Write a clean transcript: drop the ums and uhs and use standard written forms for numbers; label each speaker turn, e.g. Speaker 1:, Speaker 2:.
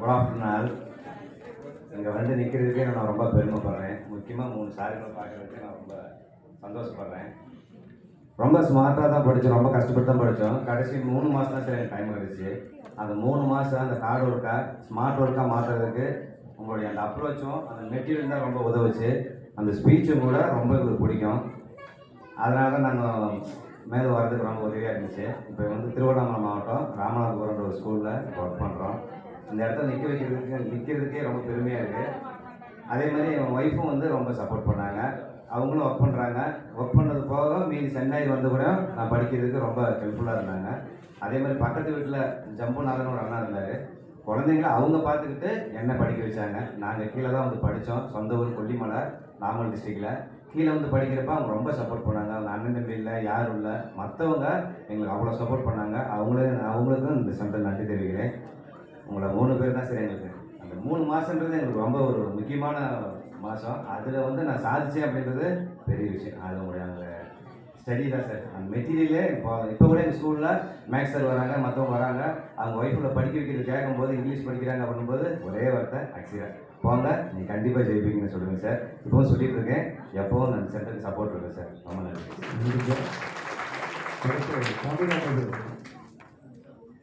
Speaker 1: Good afternoon. இங்கே வந்து நிற்கிறதுக்கே நான் ரொம்ப பெருமைப்படுறேன். முக்கியமாக 3 சாரிகளை பார்க்குறதுக்கு நான் ரொம்ப சந்தோஷப்படுறேன். ரொம்ப ஸ்மார்ட்டாக தான் படித்தோம், ரொம்ப கஷ்டப்பட்டு தான் படித்தோம். கடைசி 3 மாதம் தான் சார் எனக்கு டைம் கிடச்சி. அந்த 3 மாதம் அந்த ஹார்ட் ஒர்க்காக ஸ்மார்ட் ஒர்க்காக மாற்றுறதுக்கு உங்களுடைய அந்த அப்ரோச்சும் அந்த மெட்டீரியல் தான் ரொம்ப உதவுச்சு. அந்த ஸ்பீச்சும் கூட ரொம்ப எங்களுக்கு பிடிக்கும். அதனால தான் நாங்கள் மேலே வர்றதுக்கு ரொம்ப உதவியாக இருந்துச்சு. இப்போ வந்து திருவண்ணாமலை மாவட்டம் ராமநாதபுரம்ன்ற ஒரு ஸ்கூலில் ஒர்க் பண்ணுறோம். இந்த இடத்துல நிற்கிறதுக்கே ரொம்ப பெருமையாக இருக்குது. அதே மாதிரி என் ஒய்ஃபும் வந்து ரொம்ப சப்போர்ட் பண்ணாங்க. அவங்களும் ஒர்க் பண்ணுறாங்க. ஒர்க் பண்ணது போக மீதி சென்னை வந்து கூட நான் படிக்கிறதுக்கு ரொம்ப ஹெல்ப்ஃபுல்லாக இருந்தாங்க. அதே மாதிரி பக்கத்து வீட்டில் ஜம்புநாதன் ஒரு அண்ணா இருந்தார். குழந்தைங்கள அவங்க பார்த்துக்கிட்டு என்னை படிக்க வச்சாங்க. நாங்கள் கீழே தான் வந்து படித்தோம். சொந்த ஊர் கொல்லிமலை, நாமக்கல் டிஸ்ட்ரிக்டில். கீழே வந்து படிக்கிறப்ப அவங்க ரொம்ப சப்போர்ட் பண்ணாங்க. அவங்க அண்ணன் தம்பி இல்லை, யாரும் இல்லை, மற்றவங்க எங்களுக்கு அவ்வளோ சப்போர்ட் பண்ணாங்க. அவங்களுக்கும் இந்த சம்பளம் நன்றி தெரிவிக்கிறேன். உங்களை 3 பேர் தான் சரி. எங்களுக்கு அந்த 3 மாதன்றது எங்களுக்கு ரொம்ப ஒரு முக்கியமான மாதம். அதில் வந்து நான் சாதித்தேன் அப்படின்றது பெரிய விஷயம். அது உங்களுடைய அந்த ஸ்டடி தான் சார். அந்த மெட்டீரியலே இப்போ கூட எங்கள் ஸ்கூலில் மேக்ஸ் சார் வராங்க, மற்றவங்க வராங்க. அவங்க ஒய்ஃபில் படிக்க வைக்கிறது கேட்கும்போது இங்கிலீஷ் படிக்கிறாங்க அப்படின்போது ஒரே வார்த்தை அக்ஸிரா போங்க, நீ கண்டிப்பாக ஜெயிப்பீங்கன்னு சொல்லுங்கள் சார். இப்போவும் சொல்லிட்டு இருக்கேன். எப்போவும் நான் சென்டருக்கு சப்போர்ட் இருக்கேன் சார். ரொம்ப நன்றி.